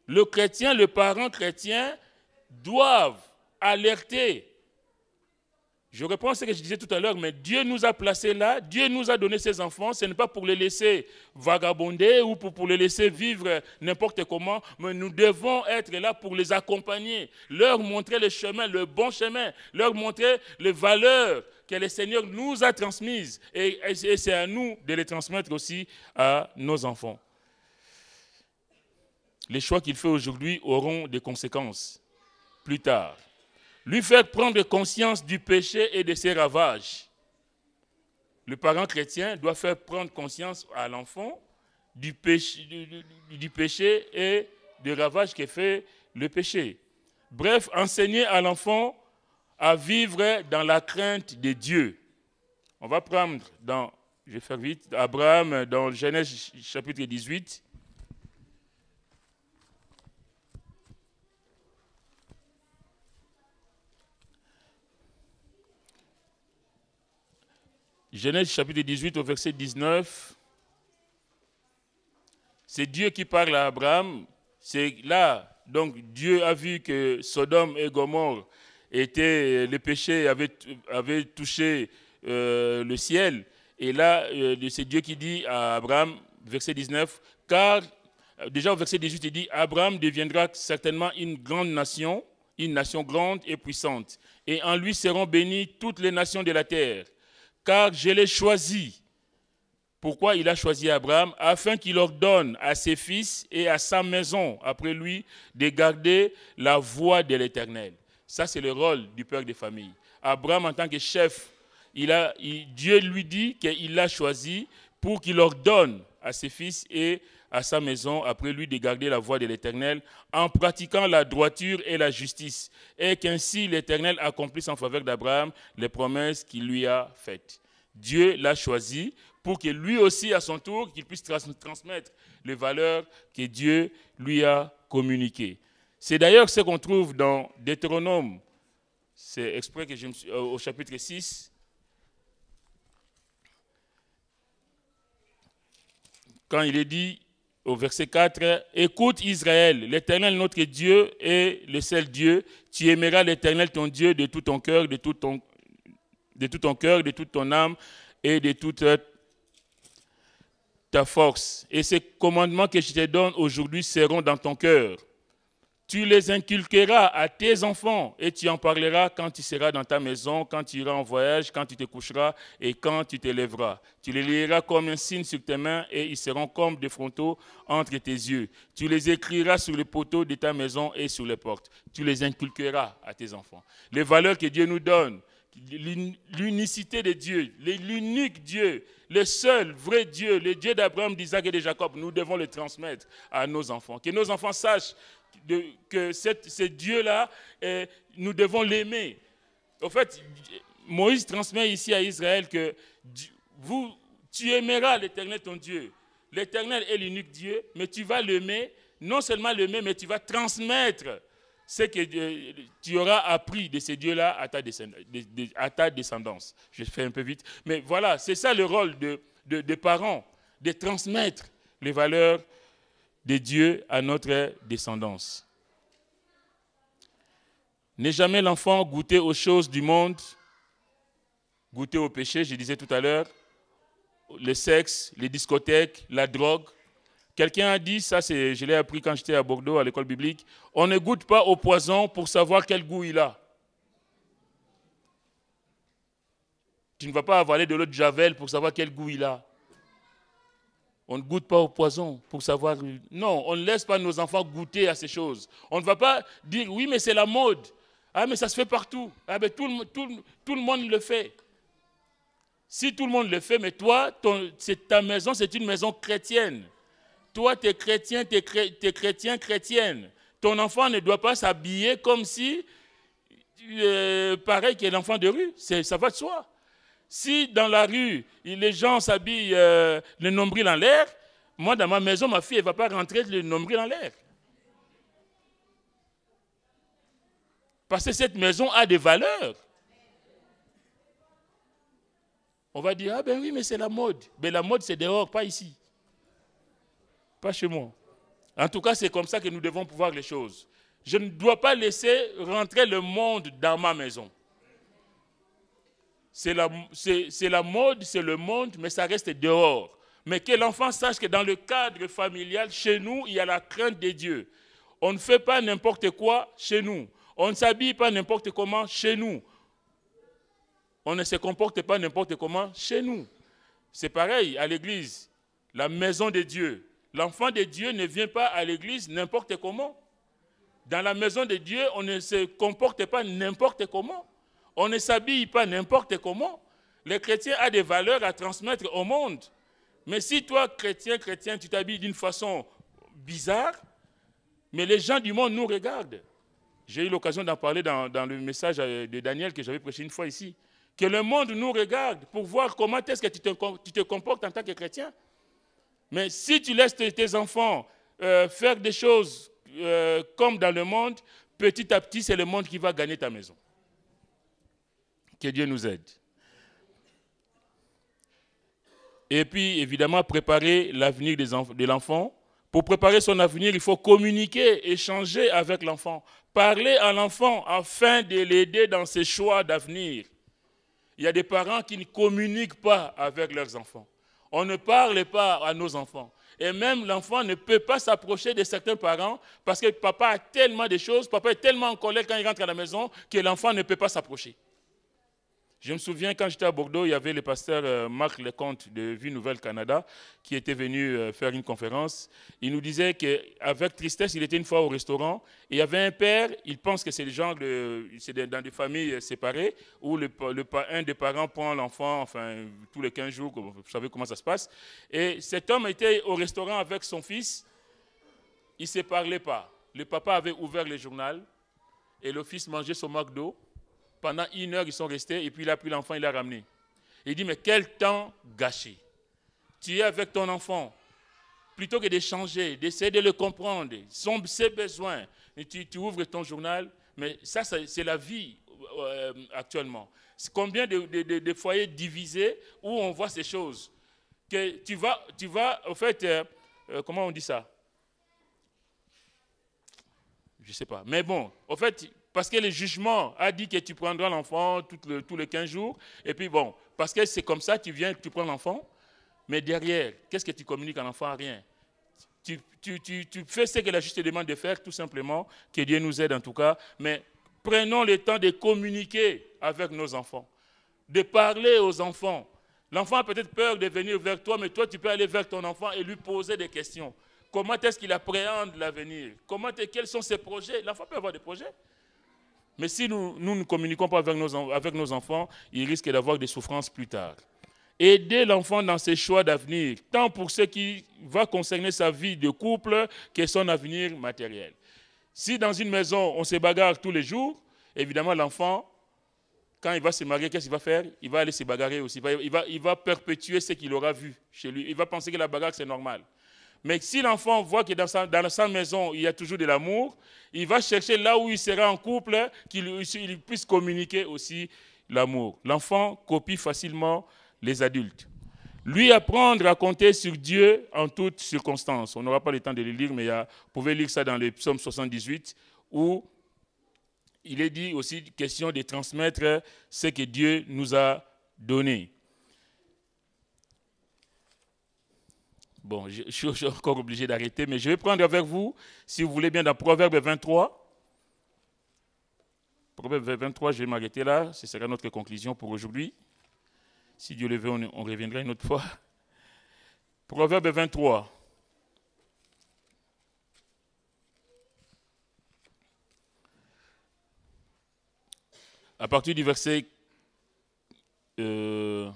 Le chrétien, le parent chrétien doivent alerter. Je reprends ce que je disais tout à l'heure, mais Dieu nous a placés là, Dieu nous a donné ses enfants, ce n'est pas pour les laisser vagabonder ou pour les laisser vivre n'importe comment, mais nous devons être là pour les accompagner, leur montrer le chemin, le bon chemin, leur montrer les valeurs que le Seigneur nous a transmises. Et c'est à nous de les transmettre aussi à nos enfants. Les choix qu'il fait aujourd'hui auront des conséquences plus tard. Lui faire prendre conscience du péché et de ses ravages. Le parent chrétien doit faire prendre conscience à l'enfant du péché et des ravages que fait le péché. Bref, enseigner à l'enfant à vivre dans la crainte de Dieu. On va prendre je vais faire vite, Abraham dans Genèse chapitre 18. Genèse chapitre 18 au verset 19. C'est Dieu qui parle à Abraham. C'est là donc Dieu a vu que Sodome et Gomorrhe le péché avait touché le ciel. Et là, c'est Dieu qui dit à Abraham, verset 19, car, déjà au verset 18, il dit, Abraham deviendra certainement une nation grande et puissante. Et en lui seront bénies toutes les nations de la terre. Car je l'ai choisi. Pourquoi il a choisi Abraham? Afin qu'il ordonne à ses fils et à sa maison, après lui, de garder la voie de l'Éternel. Ça, c'est le rôle du père de famille. Abraham, en tant que chef, Dieu lui dit qu'il l'a choisi pour qu'il ordonne à ses fils et à sa maison, après lui, de garder la voie de l'Éternel, en pratiquant la droiture et la justice, et qu'ainsi l'Éternel accomplisse en faveur d'Abraham les promesses qu'il lui a faites. Dieu l'a choisi pour que lui aussi, à son tour, qu'il puisse transmettre les valeurs que Dieu lui a communiquées. C'est d'ailleurs ce qu'on trouve dans Deutéronome, c'est exprès que au chapitre 6, quand il est dit au verset 4, « Écoute Israël, l'Éternel notre Dieu est le seul Dieu. Tu aimeras l'Éternel ton Dieu de tout ton cœur, de tout ton cœur, de toute ton âme et de toute ta force. Et ces commandements que je te donne aujourd'hui seront dans ton cœur. Tu les inculqueras à tes enfants et tu en parleras quand tu seras dans ta maison, quand tu iras en voyage, quand tu te coucheras et quand tu te lèveras. Tu les lieras comme un signe sur tes mains et ils seront comme des frontaux entre tes yeux. Tu les écriras sur les poteaux de ta maison et sur les portes. Tu les inculqueras à tes enfants. Les valeurs que Dieu nous donne, l'unicité de Dieu, l'unique Dieu, le seul vrai Dieu, le Dieu d'Abraham, d'Isaac et de Jacob, nous devons le transmettre à nos enfants. Que nos enfants sachent que ce Dieu-là, nous devons l'aimer. En fait, Moïse transmet ici à Israël que tu aimeras l'Éternel ton Dieu. L'Éternel est l'unique Dieu, mais tu vas l'aimer, non seulement l'aimer, mais tu vas transmettre ce que tu auras appris de ces dieux-là à ta descendance. Je fais un peu vite. Mais voilà, c'est ça le rôle des parents, de transmettre les valeurs de Dieu à notre descendance. N'aie jamais l'enfant goûter aux choses du monde, goûter au péché, je disais tout à l'heure, le sexe, les discothèques, la drogue. Quelqu'un a dit, ça je l'ai appris quand j'étais à Bordeaux à l'école biblique, on ne goûte pas au poison pour savoir quel goût il a. Tu ne vas pas avaler de l'eau de Javel pour savoir quel goût il a. On ne goûte pas au poison pour savoir... Non, on ne laisse pas nos enfants goûter à ces choses. On ne va pas dire, oui, mais c'est la mode. Ah, mais ça se fait partout. Ah, mais tout le monde le fait. Si tout le monde le fait, mais toi, ta maison, c'est une maison chrétienne. Toi, tu es chrétien, tu es chrétienne. Ton enfant ne doit pas s'habiller comme si, pareil que l'enfant de rue. Ça va de soi. Si dans la rue, les gens s'habillent le nombril en l'air, moi, dans ma maison, ma fille, elle ne va pas rentrer le nombril en l'air. Parce que cette maison a des valeurs. On va dire, ah ben oui, mais c'est la mode. Mais la mode, c'est dehors, pas ici. Pas chez moi. En tout cas, c'est comme ça que nous devons pouvoir les choses. Je ne dois pas laisser rentrer le monde dans ma maison. C'est la mode, c'est le monde, mais ça reste dehors. Mais que l'enfant sache que dans le cadre familial, chez nous, il y a la crainte de Dieu. On ne fait pas n'importe quoi chez nous. On ne s'habille pas n'importe comment chez nous. On ne se comporte pas n'importe comment chez nous. C'est pareil à l'église, la maison de Dieu. L'enfant de Dieu ne vient pas à l'église n'importe comment. Dans la maison de Dieu, on ne se comporte pas n'importe comment. On ne s'habille pas n'importe comment. Le chrétien a des valeurs à transmettre au monde. Mais si toi, chrétien, tu t'habilles d'une façon bizarre, mais les gens du monde nous regardent. J'ai eu l'occasion d'en parler dans le message de Daniel que j'avais prêché une fois ici. Que le monde nous regarde pour voir comment est-ce que tu te comportes en tant que chrétien. Mais si tu laisses tes enfants faire des choses comme dans le monde, petit à petit, c'est le monde qui va gagner ta maison. Que Dieu nous aide. Et puis, évidemment, préparer l'avenir de l'enfant Pour préparer son avenir, il faut communiquer, échanger avec l'enfant, parler à l'enfant afin de l'aider dans ses choix d'avenir. Il y a des parents qui ne communiquent pas avec leurs enfants. On ne parle pas à nos enfants. Et même l'enfant ne peut pas s'approcher de certains parents parce que papa a tellement de choses, papa est tellement en colère quand il rentre à la maison que l'enfant ne peut pas s'approcher. Je me souviens quand j'étais à Bordeaux, il y avait le pasteur Marc Lecomte de Vie Nouvelle Canada qui était venu faire une conférence. Il nous disait qu'avec tristesse, il était une fois au restaurant et il y avait un père, il pense que c'est le genre c'est dans des familles séparées où un des parents prend l'enfant, enfin tous les 15 jours, vous savez comment ça se passe. Et cet homme était au restaurant avec son fils, il ne se parlait pas. Le papa avait ouvert le journal et le fils mangeait son McDo. Pendant 1 heure, ils sont restés, et puis il a pris l'enfant, il l'a ramené. Il dit, mais quel temps gâché. Tu es avec ton enfant, plutôt que d'échanger, d'essayer de le comprendre, ses besoins, et tu ouvres ton journal, mais ça c'est la vie actuellement. Combien de foyers divisés où on voit ces choses que tu vas au fait, comment on dit ça? Je ne sais pas, mais bon, au fait, parce que le jugement a dit que tu prendras l'enfant tous les 15 jours, et puis bon, parce que c'est comme ça, tu prends l'enfant, mais derrière, qu'est-ce que tu communiques à l'enfant? Rien. Tu fais ce que la justice te demande de faire, tout simplement, que Dieu nous aide en tout cas, mais prenons le temps de communiquer avec nos enfants, de parler aux enfants. L'enfant a peut-être peur de venir vers toi, mais toi, tu peux aller vers ton enfant et lui poser des questions. Comment est-ce qu'il appréhende l'avenir? Quels sont ses projets? L'enfant peut avoir des projets. Mais si nous ne communiquons pas avec nos enfants, il risque d'avoir des souffrances plus tard. Aider l'enfant dans ses choix d'avenir, tant pour ce qui va concerner sa vie de couple que son avenir matériel. Si dans une maison, on se bagarre tous les jours, évidemment, l'enfant, quand il va se marier, qu'est-ce qu'il va faire? Il va aller se bagarrer aussi. Il va perpétuer ce qu'il aura vu chez lui. Il va penser que la bagarre, c'est normal. Mais si l'enfant voit que dans sa maison, il y a toujours de l'amour, il va chercher là où il sera en couple, qu'il puisse communiquer aussi l'amour. L'enfant copie facilement les adultes. Lui apprendre à compter sur Dieu en toutes circonstances. On n'aura pas le temps de le lire, mais vous pouvez lire ça dans le psaume 78, où il est dit aussi question de transmettre ce que Dieu nous a donné. Bon, je suis encore obligé d'arrêter, mais je vais prendre avec vous, si vous voulez bien, dans Proverbe 23. Proverbe 23, je vais m'arrêter là. Ce sera notre conclusion pour aujourd'hui. Si Dieu le veut, on reviendra une autre fois. Proverbe 23. À partir du verset 12.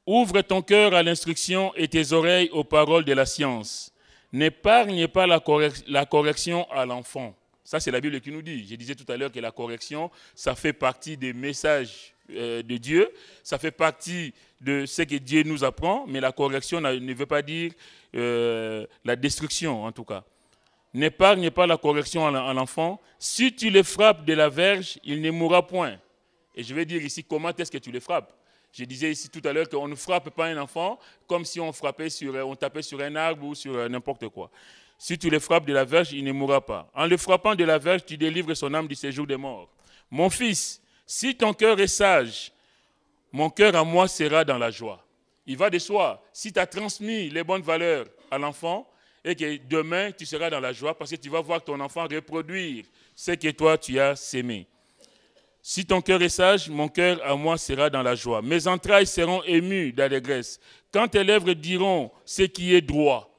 Ouvre ton cœur à l'instruction et tes oreilles aux paroles de la science. N'épargne pas la correction à l'enfant. Ça, c'est la Bible qui nous dit. Je disais tout à l'heure que la correction, ça fait partie des messages de Dieu. Ça fait partie de ce que Dieu nous apprend. Mais la correction ne veut pas dire la destruction, en tout cas. N'épargne pas la correction à l'enfant. Si tu le frappes de la verge, il ne mourra point. Et je vais dire ici, comment est-ce que tu le frappes? Je disais ici tout à l'heure qu'on ne frappe pas un enfant comme si on tapait sur un arbre ou sur n'importe quoi. Si tu le frappes de la verge, il ne mourra pas. En le frappant de la verge, tu délivres son âme du séjour des morts. Mon fils, si ton cœur est sage, mon cœur à moi sera dans la joie. Il va de soi. Si tu as transmis les bonnes valeurs à l'enfant et que demain tu seras dans la joie parce que tu vas voir ton enfant reproduire ce que toi tu as sémé. Si ton cœur est sage, mon cœur à moi sera dans la joie. Mes entrailles seront émues d'allégresse. Quand tes lèvres diront ce qui est droit.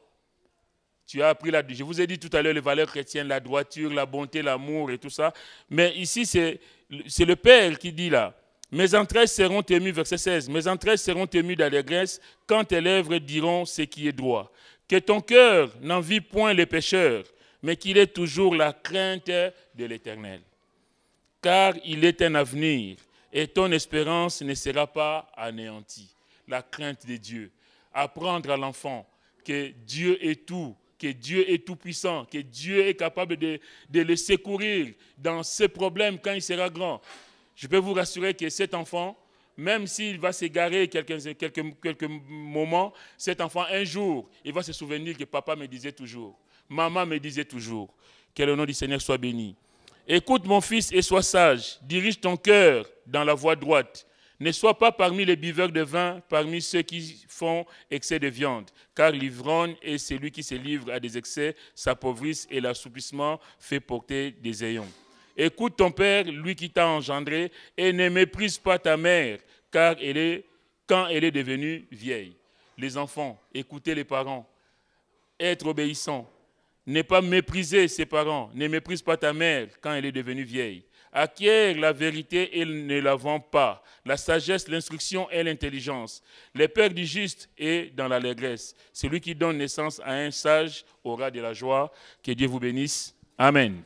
Tu as appris je vous ai dit tout à l'heure les valeurs chrétiennes, la droiture, la bonté, l'amour et tout ça. Mais ici, c'est le Père qui dit là. Mes entrailles seront émues, verset 16. Mes entrailles seront émues d'allégresse quand tes lèvres diront ce qui est droit. Que ton cœur n'envie point les pécheurs, mais qu'il ait toujours la crainte de l'Éternel. Car il est un avenir et ton espérance ne sera pas anéantie. La crainte de Dieu. Apprendre à l'enfant que Dieu est tout, que Dieu est tout-puissant, que Dieu est capable de le secourir dans ses problèmes quand il sera grand. Je peux vous rassurer que cet enfant, même s'il va s'égarer quelques moments, cet enfant, un jour, il va se souvenir que papa me disait toujours, maman me disait toujours, que le nom du Seigneur soit béni. Écoute mon fils et sois sage, dirige ton cœur dans la voie droite. Ne sois pas parmi les buveurs de vin, parmi ceux qui font excès de viande, car l'ivrogne et celui qui se livre à des excès s'appauvrissent et l'assoupissement fait porter des ayons. Écoute ton père, lui qui t'a engendré, et ne méprise pas ta mère, quand elle est devenue vieille. Les enfants, écoutez les parents, être obéissants, ne pas mépriser ses parents, ne méprise pas ta mère quand elle est devenue vieille. Acquiert la vérité et ne la vend pas. La sagesse, l'instruction et l'intelligence. Le père du juste est dans l'allégresse. Celui qui donne naissance à un sage aura de la joie. Que Dieu vous bénisse. Amen.